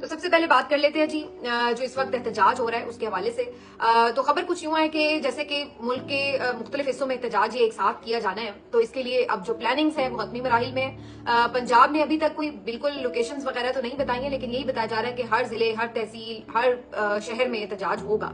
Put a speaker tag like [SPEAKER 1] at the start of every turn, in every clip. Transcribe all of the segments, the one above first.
[SPEAKER 1] تو सबसे पहले बात कर लेते हैं जी जो इस वक्त एहतजाज हो रहा है उसके हवाले से। तो खबर कुछ यूं है कि जैसे कि मुल्क के मुख्तलिफ हिस्सों में एहतजाज ये एक साथ किया जाना है, तो इसके लिए अब जो प्लानिंग्स है वो हतमी मराहिल में है। पंजाब ने अभी तक कोई बिल्कुल लोकेशंस वगैरह तो नहीं बताई है, लेकिन यही बताया जा रहा है कि हर जिले, हर तहसील, हर शहर में एहतजाज होगा।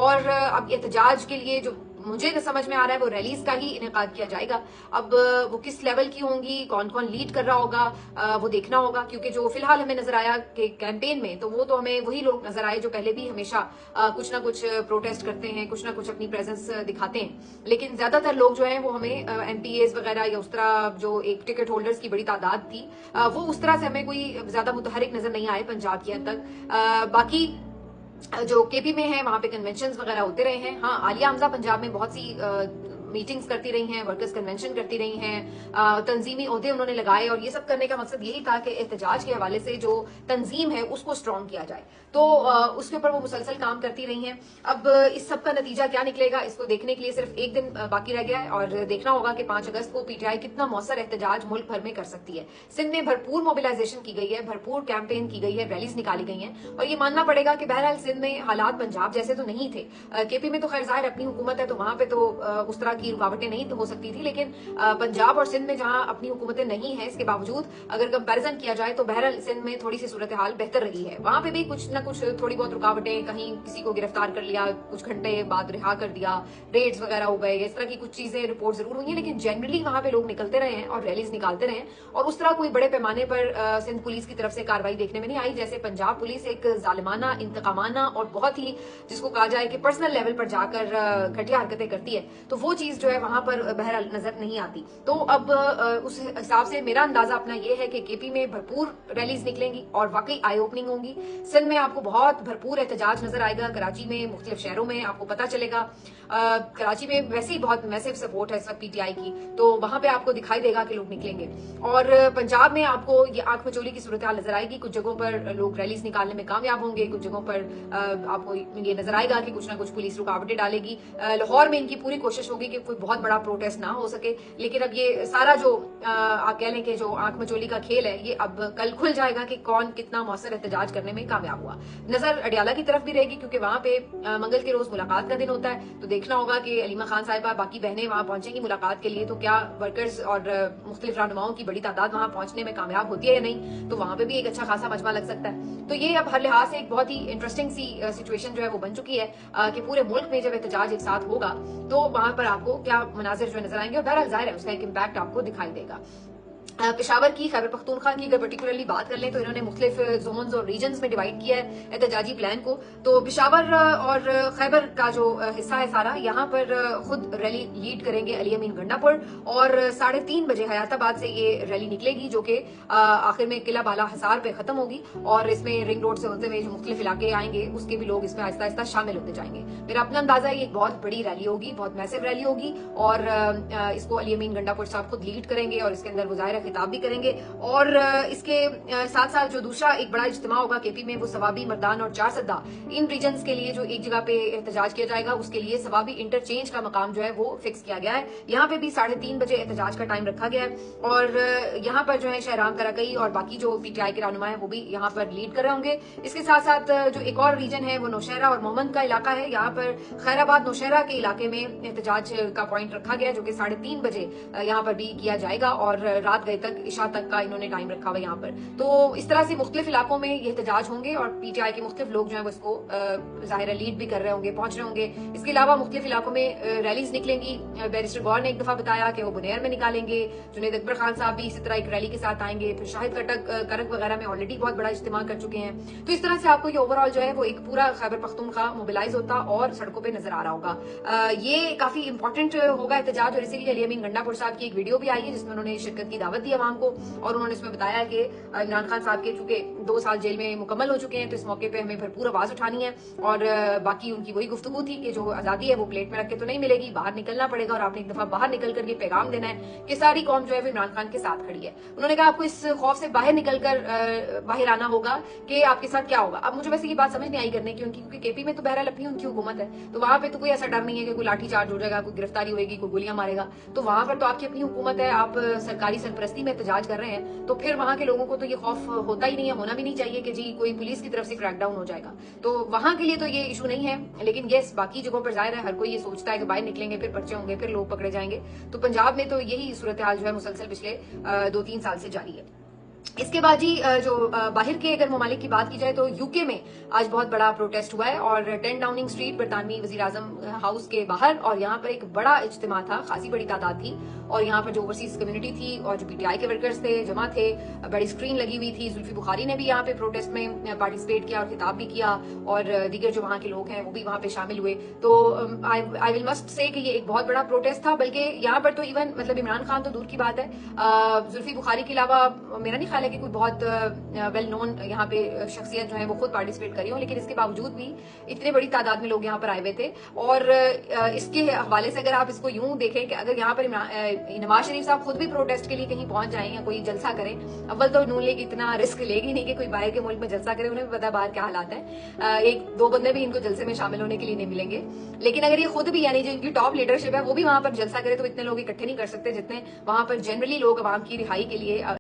[SPEAKER 1] और अब एहतजाज के लिए जो मुझे जो समझ में आ रहा है वो रैलीज का ही इनेकाद किया जाएगा। अब वो किस लेवल की होंगी, कौन कौन लीड कर रहा होगा वो देखना होगा, क्योंकि जो फिलहाल हमें नजर आया कि कैंपेन में, तो वो तो हमें वही लोग नजर आए जो पहले भी हमेशा कुछ ना कुछ प्रोटेस्ट करते हैं, कुछ ना कुछ अपनी प्रेजेंस दिखाते हैं। लेकिन ज्यादातर लोग जो हैं वो हमें एमपीएस वगैरह या उस तरह जो एक टिकट होल्डर्स की बड़ी तादाद थी वो उस तरह से हमें कोई ज्यादा मुतहरिक नजर नहीं आए पंजाब की हद तक। बाकी जो केपी में है वहां पे कन्वेंशंस वगैरह होते रहे हैं। हाँ, आलिया हमजा पंजाब में बहुत सी मीटिंग्स करती रही हैं, वर्कर्स कन्वेंशन करती रही हैं, तंजीमी ओहदे उन्होंने लगाए, और ये सब करने का मकसद यही था कि एहतजाज के हवाले से जो तंजीम है उसको स्ट्रॉन्ग किया जाए। तो उसके ऊपर वो मुसलसल काम करती रही हैं। अब इस सब का नतीजा क्या निकलेगा इसको देखने के लिए सिर्फ एक दिन बाकी रह गया है, और देखना होगा कि 5 अगस्त को पीटीआई कितना मौसर एहतजाज मुल्क भर में कर सकती है। सिंध में भरपूर मोबिलाइजेशन की गई है, भरपूर कैंपेन की गई है, रैलीज निकाली गई हैं, और ये मानना पड़ेगा कि बहरहाल सिंध में हालात पंजाब जैसे तो नहीं थे। केपी में तो खैर जाहिर अपनी हुकूमत है, तो वहां पे तो उस तरह की रुकावटें नहीं हो सकती थी, लेकिन पंजाब और सिंध में जहां अपनी हुकूमतें नहीं है, इसके बावजूद अगर कंपैरिजन किया जाए तो बहरहाल सिंध में थोड़ी सी सूरत हाल बेहतर रही है। वहां पे भी कुछ न कुछ थोड़ी बहुत रुकावटें, कहीं किसी को गिरफ्तार कर लिया, कुछ घंटे बाद रिहा कर दिया, रेड्स वगैरह हो गए, इस तरह की कुछ चीजें रिपोर्ट जरूर हुई है, लेकिन जनरली वहां पे लोग निकलते रहे हैं और रैलीज निकालते रहे हैं, और उस तरह कोई बड़े पैमाने पर सिंध पुलिस की तरफ से कार्रवाई देखने में नहीं आई। जैसे पंजाब पुलिस एक जालिमाना, इंतकामाना और बहुत ही जिसको कहा जाए कि पर्सनल लेवल पर जाकर घटिया हरकतें करती है, तो वो चीज जो है वहां पर बहरहाल नजर नहीं आती। तो अब उस हिसाब से मेरा अंदाजा अपना ये है कि केपी में भरपूर रैलीज निकलेंगी और वाकई आई ओपनिंग होंगी। सिंध में आपको बहुत भरपूर एहतजाज नजर आएगा, कराची में, मुख्तलिफ शहरों में आपको पता चलेगा। कराची में वैसे ही बहुत मैसिव सपोर्ट है इस वक्त पीटीआई की, तो वहां पे आपको दिखाई देगा कि लोग निकलेंगे। और पंजाब में आपको ये आंख मचोली की सूरत हाल नजर आएगी। कुछ जगहों पर लोग रैलीज निकालने में कामयाब होंगे, कुछ जगहों पर आपको ये नजर आएगा कि कुछ ना कुछ पुलिस रुकावटें डालेगी। लाहौर में इनकी पूरी कोशिश होगी कि कोई बहुत बड़ा प्रोटेस्ट ना हो सके, लेकिन अब ये सारा जो आप कह लें कि जो आंख मचोली का खेल है, ये अब कल खुल जाएगा कि कौन कितना मौसर एहतजाज करने में कामयाब हुआ। नजर अडियाला की तरफ भी रहेगी, क्योंकि वहां पे मंगल के रोज मुलाकात का दिन होता है, तो देखना होगा कि अलीमा खान साहिबा, बाकी बहनें वहां पहुंचेंगी मुलाकात के लिए, तो क्या वर्कर्स और मुख्तलिफ रहनुमाओं की बड़ी तादाद वहां पहुंचने में कामयाब होती है या नहीं, तो वहां पे भी एक अच्छा खासा मजमा लग सकता है। तो ये अब हर लिहाज से एक बहुत ही इंटरेस्टिंग सी सिचुएशन जो है वो बन चुकी है कि पूरे मुल्क में जब एहतजाज एक साथ होगा तो वहां पर आपको क्या मनाजिर जो नजर आएंगे, और बहरहाल जाहिर है उसका एक इम्पैक्ट आपको दिखाई देगा। पेशावर की, खैबर पख्तूनख्वा की अगर पर्टिकुलरली बात कर लें तो इन्होंने मुख्तलिफ जोन्स और रीजन्स में डिवाइड किया है एहतजाजी प्लान को। तो पेशावर और खैबर का जो हिस्सा है सारा, यहाँ पर खुद रैली लीड करेंगे अली अमीन गंडापुर, और 3:30 बजे हयाताबाद से ये रैली निकलेगी, जो कि आखिर में किला बाला हसार पे खत्म होगी, और इसमें रिंग रोड से होते हुए जो मुख्तलिफ इलाके आएंगे उसके भी लोग इसमें आहिस्ता आहिस्ता शामिल होते जाएंगे। मेरा अपना अंदाजा है ये एक बहुत बड़ी रैली होगी, बहुत मैसिव रैली होगी, और इसको अली अमीन गंडापुर साहब खुद लीड करेंगे, और इसके अंदर वो ज़ाहिर खिताब भी करेंगे। और इसके साथ साथ जो दूसरा एक बड़ा इज्तिमा होगा केपी में, वो सवाबी, मर्दान और चार सद्दा, इन रीजन्स के लिए जो एक जगह पे एहतजाज किया जाएगा, उसके लिए सवाबी इंटरचेंज का मकाम जो है वो फिक्स किया गया है। यहाँ पे भी 3:30 बजे एहतजाज का टाइम रखा गया है, और यहाँ पर जो है शहराम कराकई और बाकी जो पीटीआई के रहनुमा है वो भी यहाँ पर लीड कर रहे होंगे। इसके साथ साथ जो एक और रीजन है वो नौशहरा और मोहम्मद का इलाका है। यहाँ पर खैराबाद नौशहरा के इलाके में एहतजाज का पॉइंट रखा गया, जो कि 3:30 बजे यहाँ पर भी किया जाएगा, और रात गए तक, इशा तक का इन्होंने टाइम रखा हुआ यहाँ पर। तो इस तरह से मुख्तलिफ इलाकों में ये एहतजाज होंगे, और पीटीआई के मुख्तलिफ लोग जो है वो इसको जाहिर लीड भी कर रहे होंगे, पहुंच रहे होंगे। इसके अलावा मुख्तलिफ इलाकों में रैलीज निकलेंगी। बैरिस्टर गौर ने एक दफा बताया कि वो बुनेर में निकालेंगे, जुनैद अकबर खान साहब भी इसी तरह एक रैली के साथ आएंगे, फिर शाहिद करक वगैरह में ऑलरेडी बहुत बड़ा इज्तिमा कर चुके हैं। तो इस तरह से आपको ये ओवरऑल जो है वो एक पूरा खैबर पख्तूनख्वा मोबिलाइज होता और सड़कों पर नजर आ रहा होगा। ये काफी इंपॉर्टेंट होगा एहतजाज, और इसीलिए अली अमीन गंडापुर साहब की एक वीडियो भी आई है जिसमें उन्होंने शिरकत की दावत दी आवाम को, और उन्होंने इसमें बताया कि इमरान खान साहब के चूंकि 2 साल जेल में मुकम्मल हो चुके हैं, तो इस मौके पे हमें भरपूर आवाज उठानी है, और बाकी उनकी वही गुफ्तगू थी कि जो आजादी है वो प्लेट में रख के तो नहीं मिलेगी, बाहर निकलना पड़ेगा, और आपने एक दफा बाहर निकल कर ये पैगाम देना है कि सारी कौम जो है वो इमरान खान के साथ खड़ी है। उन्होंने कहा आपको इस खौफ से बाहर निकलकर बाहर आना होगा कि आपके साथ क्या होगा। अब मुझे वैसे ये बात समझ नहीं आई करने की उनकी, क्योंकि केपी में तो बहरहाल अपनी उनकी हुकूमत है, तो वहां पे तो कोई ऐसा डर नहीं है कि कोई लाठी चार्ज हो जाएगा, कोई गिरफ्तारी होगी, कोई गोलियां मारेगा। तो वहां पर तो आपकी अपनी हुकूमत है, आप सरकारी सरपरस्ती بستی میں احتجاج کر رہے ہیں تو پھر وہاں کے لوگوں کو تو یہ خوف ہوتا ہی نہیں ہے, ہونا بھی نہیں چاہیے کہ جی کوئی پولیس کی طرف سے کریک ڈاؤن ہو جائے گا. تو وہاں کے لیے تو یہ ایشو نہیں ہے, لیکن یس باقی جگہوں پر ظاہر ہے ہر کوئی یہ سوچتا ہے کہ باہر نکلیں گے پھر پرچے ہوں گے, پھر لوگ پکڑے جائیں گے. تو پنجاب میں تو یہی صورتحال جو ہے مسلسل پچھلے 2-3 سال سے جاری ہے. اس کے بعد جی جو باہر کے اگر ممالک کی بات کی جائے تو یو کے میں آج بہت بڑا پروٹیسٹ ہوا ہے, اور 10 ڈاؤننگ اسٹریٹ برطانوی وزیر اعظم ہاؤس کے باہر, اور یہاں پر ایک بڑا اجتماع تھا, خاصی بڑی تعداد تھی, اور یہاں پر جو اوورسیز کمیونٹی تھی اور جو پی ٹی آئی کے ورکرز تھے جمع تھے, بڑی اسکرین لگی ہوئی تھی. زلفی بخاری نے بھی یہاں پہ پروٹیسٹ میں پارٹیسپیٹ کیا اور خطاب بھی کیا, اور دیگر جو وہاں کے لوگ ہیں وہ بھی وہاں پہ شامل ہوئے. تو آئی ول مسٹ سے کہ یہ ایک بہت بڑا پروٹیسٹ تھا, بلکہ یہاں پر تو ایون مطلب عمران خان تو دور کی بات ہے, زلفی بخاری کے علاوہ میرا نہیں خیال ہے کہ کوئی بہت ویل نون یہاں پہ شخصیت جو ہے وہ خود پارٹیسپیٹ کری ہوں, لیکن اس کے باوجود بھی اتنے بڑی تعداد میں لوگ یہاں پر آئے ہوئے تھے. اور اس کے حوالے سے اگر آپ اس کو یوں دیکھیں کہ اگر یہاں پر نواز شریف صاحب خود بھی پروٹیسٹ کے لیے کہیں پہنچ جائیں یا کوئی جلسہ کریں, اول تو نون لیگ اتنا رسک لے گی نہیں کہ کوئی باہر کے ملک میں جلسہ کرے, انہیں بھی پتا باہر کیا حالات ہیں, 1-2 بندے بھی ان کو جلسے میں شامل ہونے کے لیے نہیں ملیں گے. لیکن اگر یہ خود بھی یعنی جو ان کی ٹاپ لیڈرشپ ہے وہ بھی وہاں پر جلسہ کرے تو اتنے لوگ اکٹھے نہیں کر سکتے جتنے وہاں پر جنرلی لوگ عوام کی رہائی کے لیے